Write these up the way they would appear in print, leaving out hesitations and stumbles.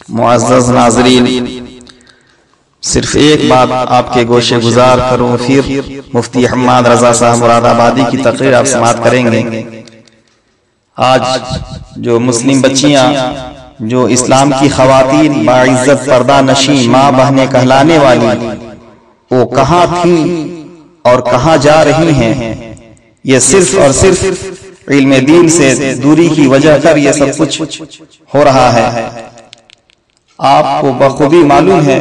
मुअज़्ज़ज़ नाज़रीन, सिर्फ एक बात आपके गोशे गुजार करूं, फिर मुफ्ती हम्माद रजा साहब मुरादाबादी की तकरीर आप समाअत करेंगे। आज जो मुस्लिम बच्चियां, जो इस्लाम की खवातीन बाइज्जत पर्दा नशी माँ बहने कहलाने वाली, वो कहाँ थी और कहाँ जा रही हैं, ये सिर्फ और सिर्फ इल्म दीन से दूरी की वजह कर ये सब कुछ हो रहा है। आपको बखूबी मालूम है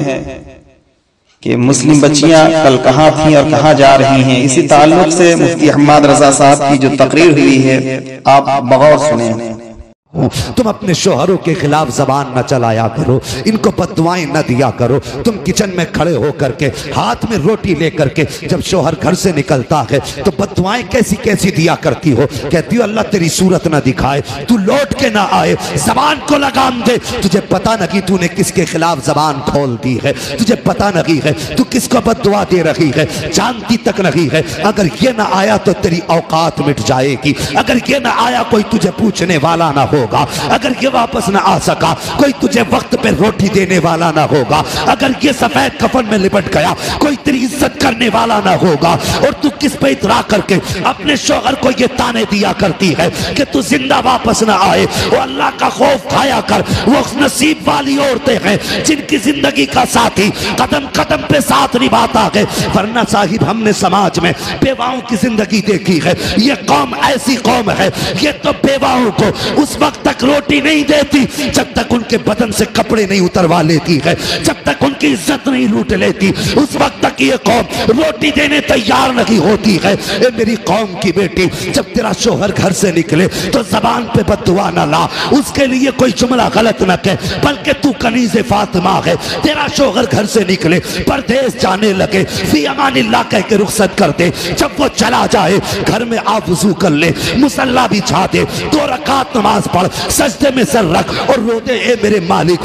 कि मुस्लिम बच्चियां कल कहाँ थीं और कहाँ जा रही हैं। इसी ताल्लुक से मुफ्ती हम्माद रजा साहब की जो तकरीर हुई है, आप बगौर सुने। तुम अपने शोहरों के खिलाफ जबान न चलाया करो, इनको बददुआएं न दिया करो। तुम किचन में खड़े होकर के हाथ में रोटी लेकर के जब शोहर घर से निकलता है तो बददुआएं कैसी कैसी दिया करती हो। कहती हो अल्लाह तेरी सूरत न दिखाए, तू लौट के ना आए, जबान को लगाम दे। तुझे पता नहीं तूने किसके खिलाफ जबान खोल दी है, तुझे पता नहीं है तू किसको बददुआ दे रही है, जानती तक नहीं है। अगर ये ना आया तो तेरी औकात मिट जाएगी। अगर ये ना आया कोई तुझे पूछने वाला ना हो, अगर ये वापस ना आ सका कोई तुझे वक्त पे रोटी देने वाला ना होगा, अगर ये सफेद कफन में लिपट गया कोई तेरी इज्जत करने वाला ना होगा। और तू किस पे इतरा करके अपने शौहर को ये ताने दिया करती है कि तू जिंदा वापस ना आए। वो अल्लाह का खौफ खाया कर। वो नसीब वाली औरतें हैं जिनकी जिंदगी का साथी कदम कदम पे साथ निभाता है। वरना साहिब हमने समाज में बेवाओं की जिंदगी देखी है। ये कौम ऐसी कौम है, ये तो बेवाओं को उस वक्त तक रोटी नहीं देती जब तक उनके बदन से कपड़े नहीं उतरवा लेती है, जब तक उनकी इज्जत नहीं लूट लेती, उस वक्त तक ये कौम रोटी देने तैयार नहीं होती है। ए मेरी कौम की बेटी, जब तेरा शोहर घर से निकले तो जबान पे बद्दुआ न ला, उसके लिए कोई जुमला गलत न कह, बल्कि तू कनीज़े फातिमा है। तेरा शोहर घर से निकले परदेश जाने लगे, फी अमानिल्लाह कह के रुखसत कर दे। जब वो चला जाए घर में आप वुज़ू कर ले, मुसल्ला बिछा दे, 2 रकात नमाज पढ़, सजदे में सर रख और रो दे, ए मेरे मालिक।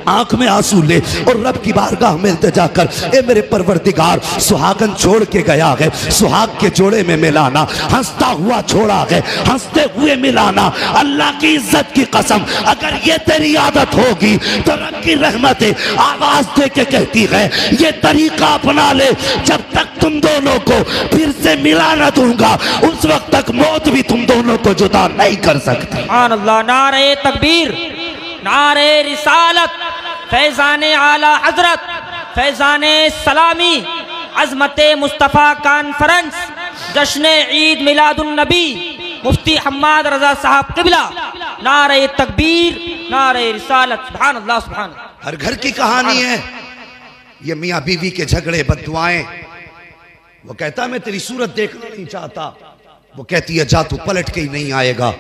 आंख में आंसू ले और रब की बारगाह में इल्तिजा कर, ए मेरे परवरदिगार, सुहागन छोड़ के गया है, सुहाग के जोड़े में मिलाना, हंसता हुआ छोड़ा है, हंसते हुए मिलाना। अल्लाह की इज्जत की कसम, अगर ये तेरी आदत होगी तो रब की रहमत आवाज दे के कहती है ये तरीका अपना ले। जब तक तुम दोनों को फिर से मिला न दूंगा, उस वक्त तक मौत भी तुम दोनों को जुदा नहीं कर सकती। अल्लाह, नारे तकबीर, नारे रिसालत, फैज़ाने आला हजरत, फैज़ाने सलामी, अज़मते मुस्तफ़ा कॉन्फ्रेंस, जश्न ईद मिलादुन नबी, मुफ्ती हम्माद रजा साहब क़िबला। नारे तकबीर, नारे रिसालत, सुभान अल्लाह, सुभान। हर घर की कहानी है ये, मियाँ बीवी के झगड़े, बद्दुआएं। वो कहता मैं तेरी सूरत देखना नहीं चाहता, वो कहती है जा तू पलट के ही नहीं आएगा।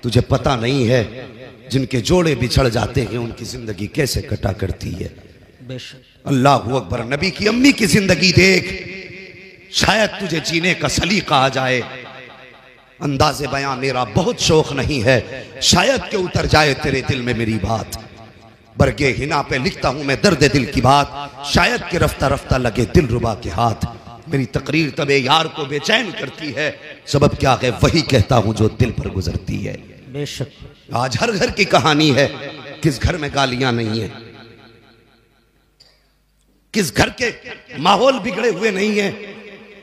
तुझे पता नहीं है जिनके जोड़े बिछड़ जाते हैं उनकी जिंदगी कैसे कटा करती है। अल्लाहू अकबर। नबी की अम्मी की जिंदगी देख, शायद तुझे जीने का सलीका आ जाए। अंदाज़े बयां मेरा बहुत शौक नहीं है, शायद के उतर जाए तेरे दिल में मेरी बात। बरगे हिना पे लिखता हूं मैं दर्द दिल की बात, शायद के रफ्ता रफ्ता लगे दिल रुबा के हाथ। मेरी तकरीर तबे यार को बेचैन करती है, सबब क्या है वही कहता हूं जो दिल पर गुजरती है। बेशक आज हर घर की कहानी है, किस घर में गालियां नहीं है, किस घर के माहौल बिगड़े हुए नहीं है।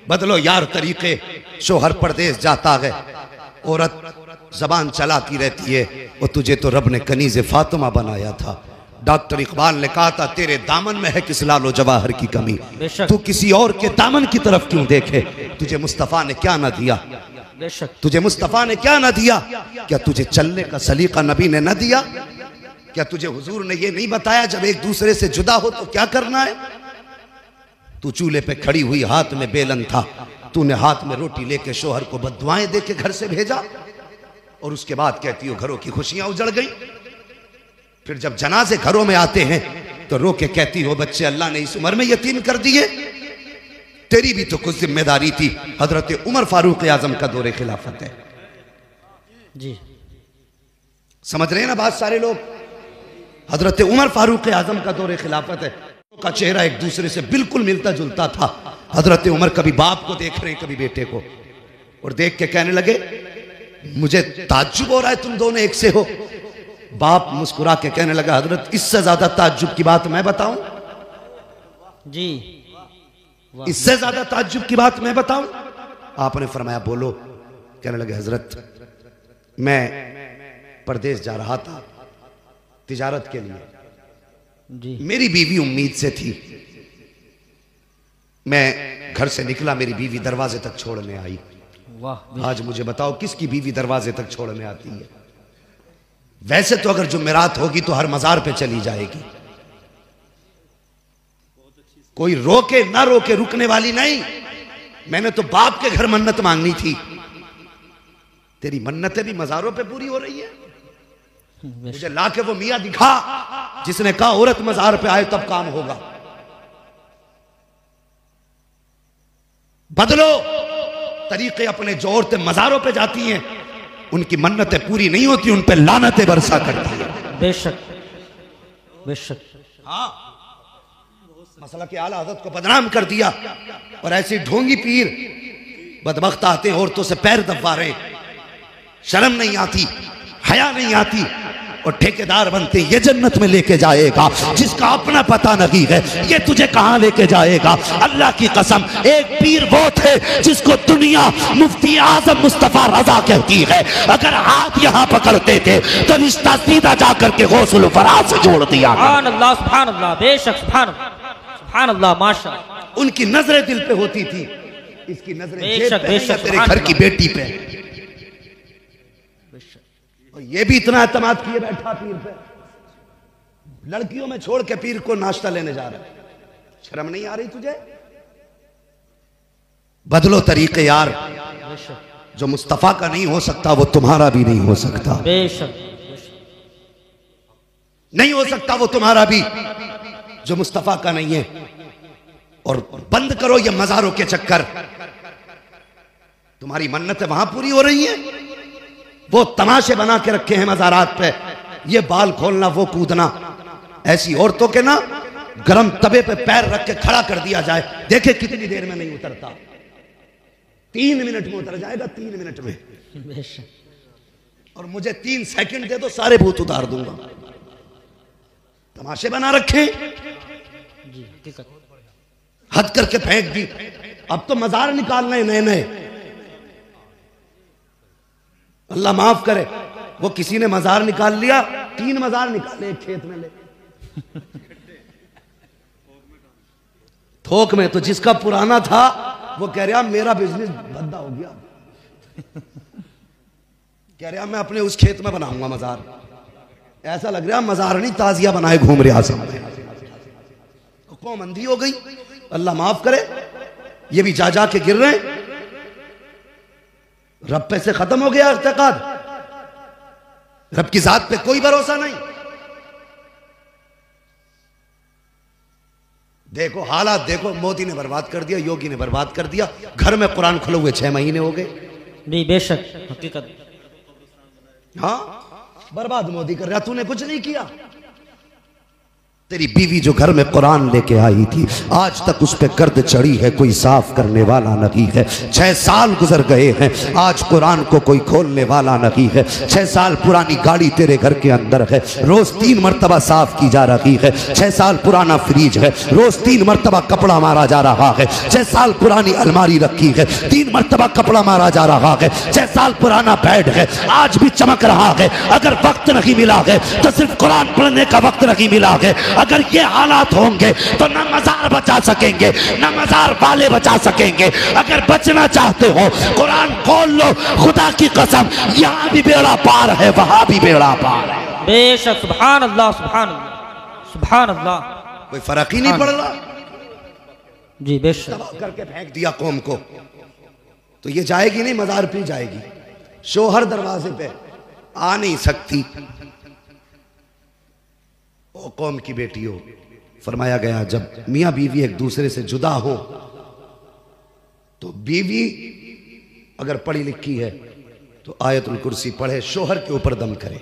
बदलो यार तरीके। शोहर परदेश जाता है, औरत जबान चलाती रहती है, और तुझे तो रब ने कनीज़े फातिमा बनाया था। डॉक्टर इकबाल ने कहा था तेरे दामन में है किस लालो जवाहर की कमी, तू किसी और के दामन की तरफ क्यों देखे। तुझे मुस्तफ़ा ने क्या ना दिया, तुझे मुस्तफ़ा ने क्या ना दिया। क्या तुझे चलने का सलीका नबी ने न दिया? क्या तुझे हुजूर ने ये नहीं बताया जब एक दूसरे से जुदा हो तो क्या करना है? तू चूल्हे पे खड़ी हुई, हाथ में बेलन था, तूने हाथ में रोटी लेके शोहर को बद्दुआएं दे के घर से भेजा, और उसके बाद कहती हो घरों की खुशियां उजड़ गई। फिर जब जनाजे घरों में आते हैं तो रो के कहती हो बच्चे अल्लाह ने इस उम्र में यतीम कर दिए। तेरी भी तो कुछ जिम्मेदारी थी। हजरत उमर फारूक आजम का दौरे खिलाफत है जी, समझ रहे हैं ना बात सारे लोग। हजरत उमर फारूक आजम का दौरे खिलाफत है, का चेहरा एक दूसरे से बिल्कुल मिलता जुलता था। हजरत उमर कभी बाप को देख रहे हैं कभी बेटे को, और देख के कहने लगे मुझे ताज्जुब हो रहा है तुम दोनों एक से हो। बाप मुस्कुरा के कहने लगा, हजरत इससे ज्यादा ताज्जुब की बात मैं बताऊं? जी, इससे ज्यादा ताज्जुब की बात मैं बताऊं? आपने फरमाया बोलो। कहने लगे, हजरत मैं परदेश जा रहा था तिजारत के लिए जी। मेरी बीवी उम्मीद से थी। मैं घर से निकला, मेरी बीवी दरवाजे तक छोड़ने आई। वाह, आज मुझे बताओ किसकी बीवी दरवाजे तक छोड़ने आती है? वैसे तो अगर जुमेरात होगी तो हर मजार पे चली जाएगी, कोई रोके ना रोके रुकने वाली नहीं। मैंने तो बाप के घर मन्नत मांगनी थी, तेरी मन्नतें भी मजारों पे पूरी हो रही है। मुझे लाके वो मियां दिखा जिसने कहा औरत मजार पे आए तब काम होगा। बदलो तरीके अपने, जो औरतें मजारों पे जाती हैं उनकी मन्नतें पूरी नहीं होती, उन पे लानतें बरसा करती है। बेशक बेशक। हाँ, मसला के आला हज़रत को बदनाम कर दिया और ऐसी ढोंगी पीर बदबख्त आते हैं औरतों से पैर दबा रहे, शर्म नहीं आती, हया नहीं आती और ठेकेदार बनते। ये जन्नत में लेके जाएगा जिसका अपना पता नहीं है, ये तुझे कहां लेके जाएगा? अल्लाह की कसम, एक पीर वो थे जिसको दुनिया मुफ्ती आजम मुस्तफा रजा कहती है। अगर हाथ यहां पकड़ते थे तो रिश्ता सीधा जाकर के गौसुल फराज से जोड़ दिया। सुभान अल्लाह, सुभान अल्लाह, बेशक, सुभान सुभान अल्लाह, माशाअल्लाह। उनकी नजरें दिल पे होती थी, इसकी नजरें जेब बेशक पे हैं या बेशक। तेरे घर की बेटी पे। और ये भी इतना एतमाद किए बैठा पीर पे, लड़कियों में छोड़ के पीर को नाश्ता लेने जा रहा है। शर्म नहीं आ रही तुझे? बदलो तरीके यार, जो मुस्तफा का नहीं हो सकता वो तुम्हारा भी नहीं हो सकता। बेशक नहीं हो सकता वो तुम्हारा भी जो मुस्तफा का नहीं है। और बंद करो ये मजारों के चक्कर, तुम्हारी मन्नतें वहां पूरी हो रही हैं, वो तमाशे बना के रखे हैं मजारात पे, ये बाल खोलना वो कूदना। ऐसी औरतों के ना गरम तवे पे पैर रख के खड़ा कर दिया जाए, देखे कितनी देर में नहीं उतरता। 3 मिनट में उतर जाएगा, 3 मिनट में। और मुझे 3 सेकंड दे दो, सारे भूत उतार दूंगा। तमाशे बना रखे, हद करके फेंक दी। अब तो मजार निकालने नए नए, अल्लाह माफ करे, वो किसी ने मजार निकाल लिया, 3 मजार निकाले एक खेत में ले थोक में। तो जिसका पुराना था वो कह रहा मेरा बिजनेस भद्दा हो गया, कह रहा मैं अपने उस खेत में बनाऊंगा मजार। ऐसा लग रहा मजार नहीं, ताजिया बनाए घूम रहा सामने। कौम अंधी हो गई, अल्लाह माफ करे। ये भी जा जा के गिर रहे हैं, रब पे से खत्म हो गया इत्तेकाद, रब की जात पे कोई भरोसा नहीं। देखो हालात, देखो मोदी ने बर्बाद कर दिया, योगी ने बर्बाद कर दिया। घर में कुरान खुले हुए 6 महीने हो गए। बेशक हकीकत। हाँ, बर्बाद मोदी कर रहा, तूने कुछ नहीं किया। तेरी बीवी जो घर में कुरान लेके आई थी, आज तक उस पे गर्द चढ़ी है, कोई साफ करने वाला नहीं है। 6 साल गुजर गए हैं, आज कुरान को कोई खोलने वाला नहीं है। 6 साल पुरानी गाड़ी तेरे घर के अंदर है, रोज 3 मरतबा साफ की जा रही है। 6 साल पुराना फ्रिज है, रोज 3 मरतबा कपड़ा मारा जा रहा है। 6 साल पुरानी अलमारी रखी है, 3 मरतबा कपड़ा मारा जा रहा है। 6 साल पुराना बेड है, आज भी चमक रहा है। अगर वक्त नहीं मिला है तो सिर्फ कुरान पढ़ने का वक्त नहीं मिला है। अगर ये हालात होंगे तो न मजार बचा सकेंगे, न मजार वाले बचा सकेंगे। अगर बचना चाहते हो कुरान खोल लो, खुदा की कसम, यहां भी बेड़ा पार है, वहां भी बेड़ा पार है। बेशक, सुभान अल्लाह, सुभान अल्लाह, सुभान अल्लाह। कोई फर्क ही नहीं पड़ रहा जी। बेशक तबाह करके फेंक दिया कौम को, तो ये जाएगी नहीं, मजार पे जाएगी। शोहर दरवाजे पे आ नहीं सकती। ओ कौम की बेटी हो, फरमाया गया जब मियां बीवी एक दूसरे से जुदा हो तो बीवी अगर पढ़ी लिखी है तो आयतुल कुर्सी पढ़े, शोहर के ऊपर दम करे।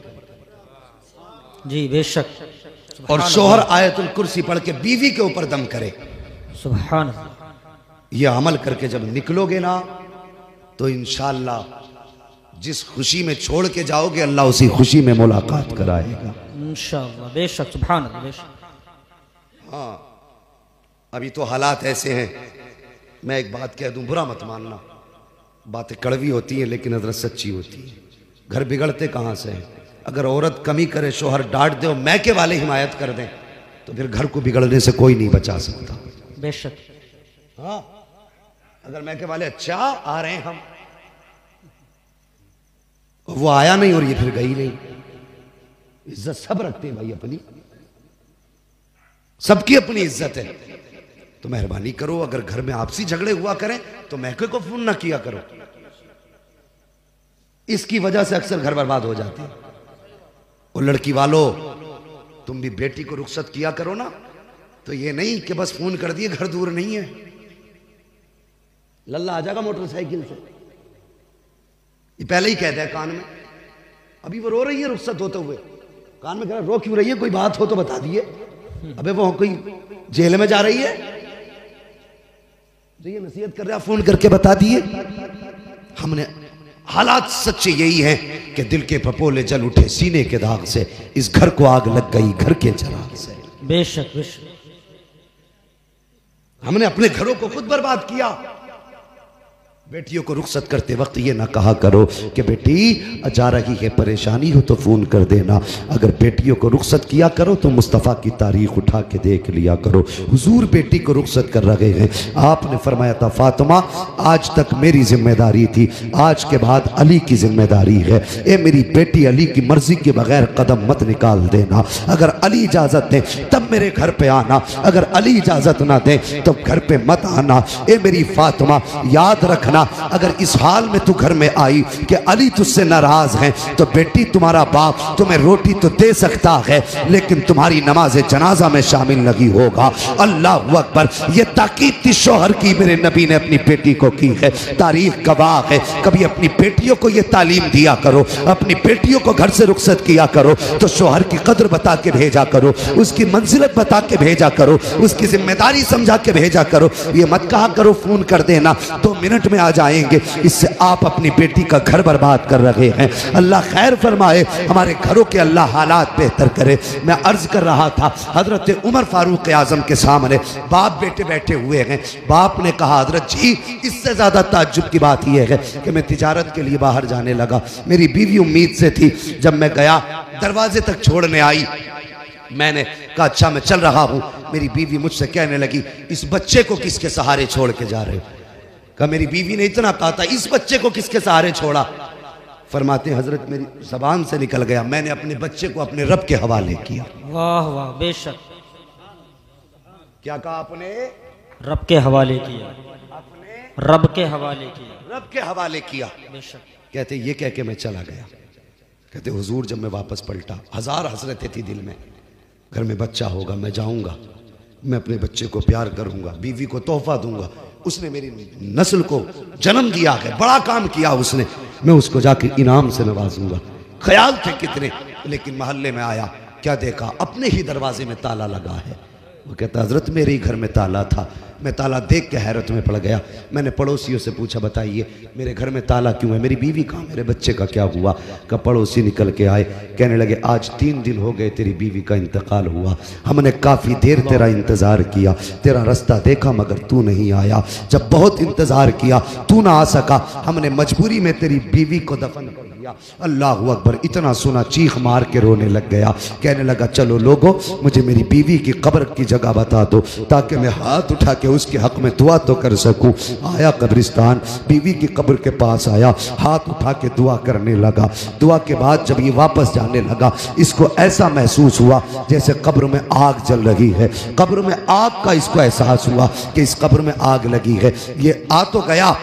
जी बेशक। और शोहर आयतुल कुर्सी पढ़ के बीवी के ऊपर दम करे। सुभान अल्लाह। यह अमल करके जब निकलोगे ना तो इंशाअल्लाह जिस खुशी में छोड़ के जाओगे अल्लाह उसी खुशी में मुलाकात कराएगा इंशाअल्लाह। बेशक, सुभान अल्लाह, बेशक। हाँ, अभी तो हालात ऐसे हैं, मैं एक बात कह दूं, बुरा मत मानना, बातें कड़वी होती हैं लेकिन हजरत सच्ची होती है। घर बिगड़ते कहाँ से हैं? अगर औरत कमी करे, शोहर डांट दे और मैके वाले हिमायत कर दें तो फिर घर को बिगड़ने से कोई नहीं बचा सकता। बेशक। हाँ, अगर मैके वाले अच्छा आ रहे हैं हम, वो आया नहीं और ये फिर गई नहीं। इज्जत सब रखते हैं भाई, अपनी सबकी अपनी इज्जत है। तो मेहरबानी करो, अगर घर में आपसी झगड़े हुआ करें तो मैके को फोन ना किया करो। इसकी वजह से अक्सर घर बर्बाद हो जाते हैं। और लड़की वालों, तुम भी बेटी को रुखसत किया करो ना, तो ये नहीं कि बस फोन कर दिए घर दूर नहीं है, लल्ला आ जाएगा मोटरसाइकिल से। ये पहले ही कहता है कान में, अभी वो रो रही है रुखसत होते हुए, कान में कह रहा रो क्यों रही है, कोई बात हो तो बता दिए। अबे वो कोई जेल में जा रही है तो ये नसीहत कर रहा, फोन करके बता दिए। हमने हालात सच्चे यही हैं कि दिल के पपोले जल उठे सीने के दाग से, इस घर को आग लग गई घर के चिराग से। बेशक, बेशक। हमने अपने घरों को खुद बर्बाद किया। बेटियों को रुखसत करते वक्त ये ना कहा करो कि बेटी जा रही है, परेशानी हो तो फोन कर देना। अगर बेटियों को रुखसत किया करो तो मुस्तफ़ा की तारीख उठा के देख लिया करो। हुजूर बेटी को रुखसत कर रहे हैं, आपने फरमाया था फातिमा आज तक मेरी जिम्मेदारी थी, आज के बाद अली की जिम्मेदारी है। ए मेरी बेटी, अली की मर्जी के बगैर कदम मत निकाल देना। अगर अली इजाजत दे तब मेरे घर पे आना, अगर अली इजाजत ना दे तो घर पे मत आना। ए मेरी फातिमा, याद रखना, अगर इस हाल में तू घर में आई कि अली तुझसे नाराज है तो बेटी तुम्हारा बाप तुम्हें रोटी तो दे सकता है लेकिन तुम्हारी नमाज जनाजा में शामिल नहीं होगा। अल्लाह अकबर। ये ताकीद थी शौहर की, मेरे नबी ने अपनी बेटी को की है। तारीख गवाह है। कभी अपनी बेटियों को ये तालीम दिया करो, अपनी बेटियों को घर से रुखसत किया करो तो शौहर की कदर बता के भेजा करो, उसकी मंजिलत बता के भेजा करो, उसकी जिम्मेदारी समझा के भेजा करो। ये मत कहा करो फोन कर देना 2 मिनट में आ जाएंगे, इससे आप अपनी बेटी का घर बर्बाद कर रहे हैं। अल्लाह खैर फरमाए, हमारे घरों के अल्लाह हालात बेहतर करे। मैं अर्ज कर रहा था, हजरत उमर फारूक आजम के सामने बाप बेटे बैठे हुए हैं। बाप ने कहा हजरत जी, इससे ज्यादा ताज्जुब की बात यह है कि मैं तिजारत के लिए बाहर जाने लगा, मेरी बीवी उम्मीद से थी, जब मैं गया दरवाजे तक छोड़ने आई, मैंने कहा अच्छा मैं चल रहा हूं। मेरी बीवी मुझसे कहने लगी इस बच्चे को किसके सहारे छोड़ के जा रहे हो? कहा मेरी बीवी ने इतना कहा था, इस बच्चे को किसके सहारे छोड़ा? फरमाते हजरत मेरी जबान से निकल गया, मैंने अपने बच्चे को अपने रब के हवाले किया। वाह वाह, बेशक। क्या कहा आपने? रब के हवाले किया, अपने रब के हवाले किया, रब के हवाले किया। बेशक। कहते ये कह के मैं चला गया। कहते हुजूर जब मैं वापस पलटा, 1000 हसरतें थी दिल में, घर में बच्चा होगा, मैं जाऊंगा, मैं अपने बच्चे को प्यार करूंगा, बीवी को तोहफा दूंगा, उसने मेरी नस्ल को जन्म दिया है, बड़ा काम किया उसने, मैं उसको जाके इनाम से नवाजूंगा। ख्याल थे कितने, लेकिन मोहल्ले में आया, क्या देखा अपने ही दरवाजे में ताला लगा है। वो कहता हजरत मेरे ही घर में ताला था, मैं ताला देख के हैरत में पड़ गया। मैंने पड़ोसियों से पूछा बताइए मेरे घर में ताला क्यों है, मेरी बीवी कहाँ, मेरे बच्चे का क्या हुआ? का पड़ोसी निकल के आए, कहने लगे आज 3 दिन हो गए तेरी बीवी का इंतकाल हुआ, हमने काफ़ी देर तेरा इंतज़ार किया, तेरा रास्ता देखा मगर तू नहीं आया, जब बहुत इंतज़ार किया तू ना आ सका, हमने मजबूरी में तेरी बीवी को दफन कर दिया। अल्लाह अकबर। इतना सुना चीख मार के रोने लग गया, कहने लगा चलो लोगों मुझे मेरी बीवी की कब्र की जगह बता दो ताकि मैं हाथ उठा के उसके हक में दुआ तो कर सकूं। आया कब्रिस्तान, बीवी की कब्र के पास आया, हाथ उठा के दुआ करने लगा। दुआ के बाद जब ये वापस जाने लगा, इसको ऐसा महसूस हुआ जैसे कब्र में आग जल रही है, कब्र में आग का इसको एहसास हुआ कि इस कब्र में आग लगी है। ये आ तो गया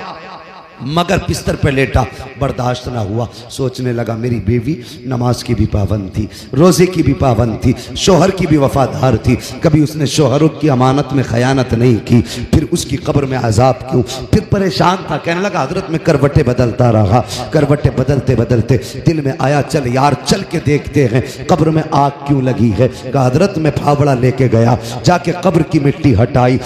मगर बिस्तर पे लेटा, बर्दाश्त ना हुआ, सोचने लगा मेरी बीवी नमाज की भी पाबंद थी, रोज़े की भी पाबंद थी, शोहर की भी वफादार थी, कभी उसने शोहरों की अमानत में खयानत नहीं की, फिर उसकी कब्र में अजाब क्यों? फिर परेशान था, कहने लगा हजरत में करवटें बदलता रहा, करवटें बदलते बदलते दिल में आया चल यार चल के देखते हैं कब्र में आग क्यों लगी है। कहा हजरत में फावड़ा लेके गया, जाके कब्र की मिट्टी हटाई,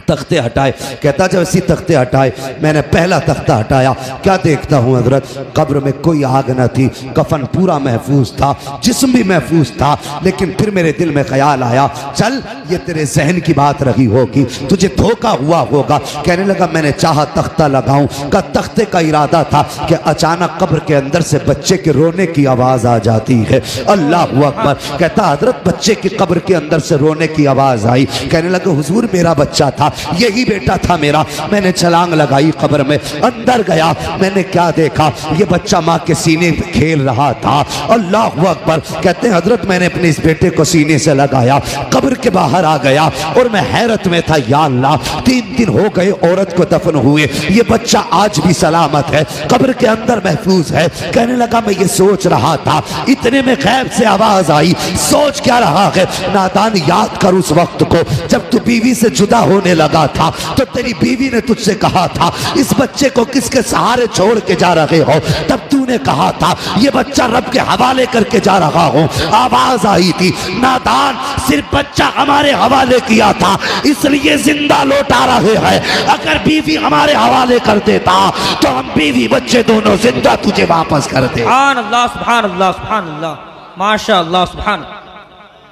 तख्ते हटाए। कहता जब ऐसी तख्ते हटाए, मैंने पहला तख्ता हटाया, क्या देखता हूँ हजरत, कब्र में कोई आग न थी, कफन पूरा महफूज था, जिस्म भी महफूज था। लेकिन फिर मेरे दिल में ख्याल आया, चल ये तेरे जहन की बात रही होगी, तुझे धोखा हुआ होगा। कहने लगा मैंने चाहा तख्ता लगाऊं, का तख्ते का इरादा था कि अचानक कब्र के अंदर से बच्चे के रोने की आवाज आ जाती है। अल्लाह अकबर। कहता हजरत बच्चे की कब्र के अंदर से रोने की आवाज आई। कहने लगा हुजूर मेरा बच्चा था, यही बेटा था मेरा। मैंने छलांग लगाई कब्र में, अंदर गया, मैंने क्या देखा, ये बच्चा माँ के सीने पे खेल रहा था। अल्लाह अकबर। कहते हैं हजरत मैंने अपने इस बेटे को सीने से लगाया, कब्र के बाहर आ गया और मैं हैरत में था, या अल्लाह 3 दिन हो गए औरत को दफन हुए, ये बच्चा आज भी सलामत है, कब्र के अंदर महफूज है। कहने लगा मैं ये सोच रहा था, इतने में गैब से आवाज आई, सोच क्या रहा है नादान, याद कर उस वक्त को जब तू बीवी से जुदा होने लगा था, तो तेरी बीवी ने तुझसे कहा था इस बच्चे को किसके सहारे छोड़ के जा रहे हो, तब तूने कहा था ये बच्चा रब के हवाले करके जा रहा हूं। आवाज आई थी, नादान सिर्फ बच्चा हमारे हवाले किया था इसलिए जिंदा लौटा रहे हैं, अगर बीवी हमारे हवाले कर देता तो हम बीवी बच्चे दोनों जिंदा तुझे वापस करते। सुभान अल्लाह, सुभान अल्लाह, सुभान अल्लाह, माशाअल्लाह, सुभान।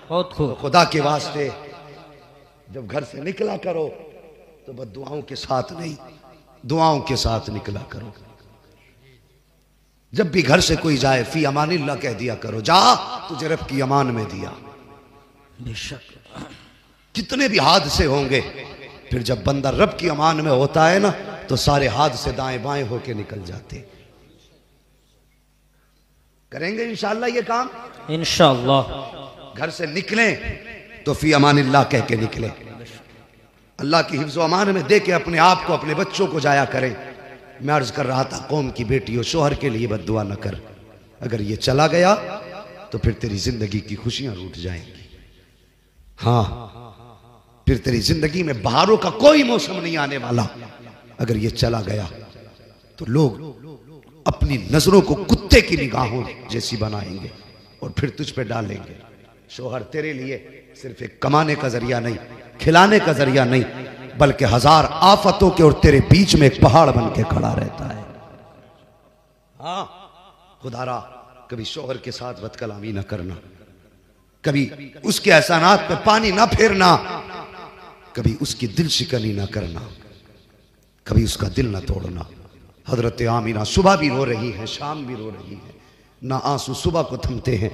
बहुत खूब। खुदा के वास्ते जब घर से निकला करो तो बस दुआओं के साथ नहीं, दुआओं के साथ निकला करो। जब भी घर से कोई जाए फी अमानिल्लाह कह दिया करो, जा तुझे रब की अमान में दिया। बेशक कितने भी हादसे होंगे, फिर जब बंदा रब की अमान में होता है ना तो सारे हादसे दाएं बाएं होके निकल जाते। करेंगे इंशाअल्लाह ये काम, इंशाअल्लाह। घर से निकलें तो फी अमानिल्लाह कह के निकले, अल्लाह की हिफ्ज़ व अमान में दे के अपने आप को अपने बच्चों को जाया करें। मैं अर्ज कर रहा था कौम की बेटियों, शोहर के लिए बद्दुआ न कर, अगर ये चला गया तो फिर तेरी जिंदगी की खुशियां रूठ जाएंगी। हाँ, फिर तेरी जिंदगी में बहारों का कोई मौसम नहीं आने वाला। अगर ये चला गया तो लोग अपनी नजरों को कुत्ते की निगाहों जैसी बनाएंगे और फिर तुझ पे डालेंगे। शोहर तेरे लिए सिर्फ एक कमाने का जरिया नहीं, खिलाने का जरिया नहीं, बल्कि 1000 आफतों के और तेरे बीच में एक पहाड़ बन के खड़ा रहता है। हाँ खुदारा, कभी शोहर के साथ बदकलामी ना करना, कभी उसके एहसानात पे पानी ना फेरना, कभी उसकी दिल शिकनी ना करना, कभी उसका दिल ना तोड़ना। हजरत आमीना सुबह भी रो रही है, शाम भी रो रही है, ना आंसू सुबह को थमते हैं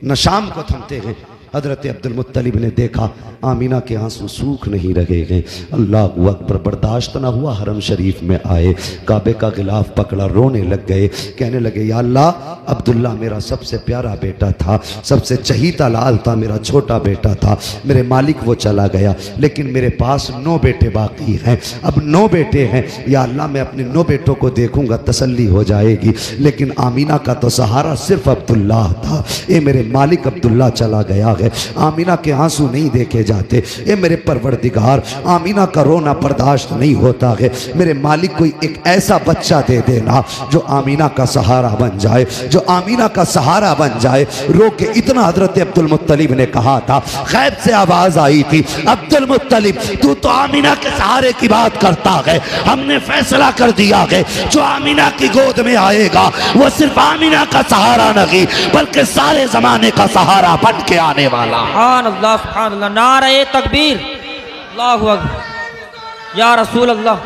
न शाम को थमते हैं। हजरत अब्दुल मुत्तलिब ने देखा आमीना के आंसू सूख नहीं रहे हैं। अल्लाह अकबर, बर्दाश्त ना हुआ, हरम शरीफ में आए, काबे का गिलाफ पकड़ा, रोने लग गए। कहने लगे या अल्लाह, अब्दुल्ला मेरा सबसे प्यारा बेटा था, सबसे चहीता लाल था, मेरा छोटा बेटा था, मेरे मालिक वो चला गया, लेकिन मेरे पास 9 बेटे बाकी हैं। अब 9 बेटे हैं, या अल्लाह मैं अपने 9 बेटों को देखूंगा तसल्ली हो जाएगी, लेकिन आमीना का तो सहारा सिर्फ अब्दुल्ला था। ये मेरे मालिक अब्दुल्ला चला गया है, आमीना के आंसू नहीं देखे जाते। ये मेरे परवरदिगार, आमीना का रोना बर्दाश्त नहीं होता है, मेरे मालिक कोई एक ऐसा बच्चा दे देना जो आमीना का सहारा बन जाए, जो आमीना का सहारा बन जाए। रो के इतना हजरत अब्दुल मुत्तलिब ने कहा था, गैब से आवाज आई थी, अब्दुल मुत्तलिब तू तो आमीना के सहारे की बात करता है, हमने फैसला कर दिया है जो आमीना की गोद में आएगा वो सिर्फ आमीना का सहारा नहीं बल्कि सारे जमाने का सहारा बन के आने वाला। सुभान अल्लाह, सुभान अल्लाह, नारे तकबीर, अल्लाहु अकबर, या रसूल अल्लाह,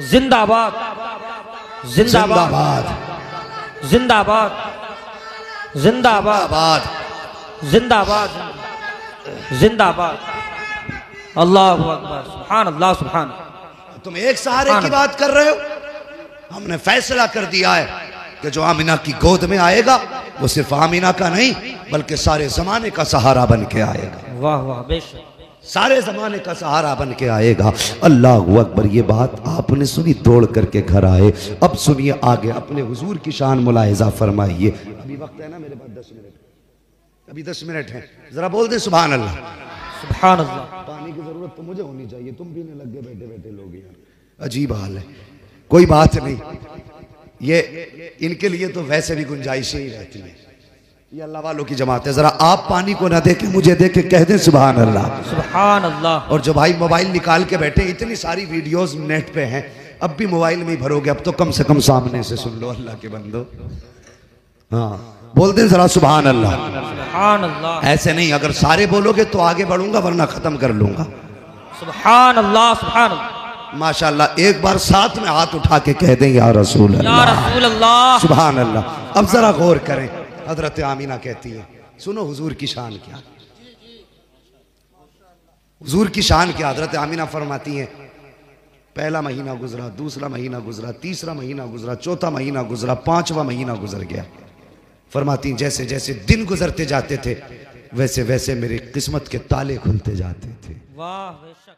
जिंदाबाद जिंदाबाद जिंदाबाद जिंदाबाद जिंदाबाद जिंदाबाद। अल्लाहु अकबर, सुभान अल्लाह, सुभान। तुम एक सहारे की बात कर रहे हो, हमने फैसला कर दिया है कि जो आमीना की गोद में आएगा वो सिर्फ आमीना का नहीं बल्कि सारे जमाने का सहारा बन के आएगा। वाह वाह, बेशक सारे जमाने का सहारा बन के आएगा। अल्लाह अकबर। ये बात आपने सुनी, दौड़ करके घर आए। अब सुनिए आगे, अपने हुजूर की शान मुलाहिजा फरमाइए। अभी वक्त है ना मेरे पास 10 मिनट, अभी 10 मिनट है, जरा बोल दे सुभान अल्लाह, सुभान अल्लाह। पानी की जरूरत तो मुझे होनी चाहिए, तुम पीने लग गए बैठे बैठे लोग यार, अजीब हाल है। कोई बात नहीं, ये इनके लिए तो वैसे भी गुंजाइशें ही रहती है, ये अल्लाह वालों की जमात है। जरा आप पानी को ना देखे मुझे देखे कह दें सुभान अल्लाह, सुभान अल्लाह। और जो भाई मोबाइल निकाल के बैठे, इतनी सारी वीडियोस नेट पे हैं, अब भी मोबाइल में ही भरोगे, अब तो कम से कम सामने से सुन लो अल्लाह के बंदो। हाँ बोल दें जरा सुभान अल्लाह, सुभान अल्लाह। ऐसे नहीं, अगर सारे बोलोगे तो आगे बढ़ूंगा वरना खत्म कर लूंगा। सुभान अल्लाह, सुभान अल्लाह। माशाअल्लाह, एक बार साथ में हाथ उठा के कह दें या रसूल या अल्लाह, रसूल अल्लाह, सुभान अल्लाह। अब जरा गौर करें, हजरत आमीना कहती है, सुनो हुजूर की शान क्या, हुजूर की शान क्या। हजरत आमीना फरमाती हैं, पहला महीना गुजरा, दूसरा महीना गुजरा, तीसरा महीना गुजरा, चौथा महीना गुजरा, पांचवा महीना गुजर गया। फरमाती जैसे जैसे दिन गुजरते जाते थे वैसे वैसे मेरी किस्मत के ताले खुलते जाते थे। वाह बेशक।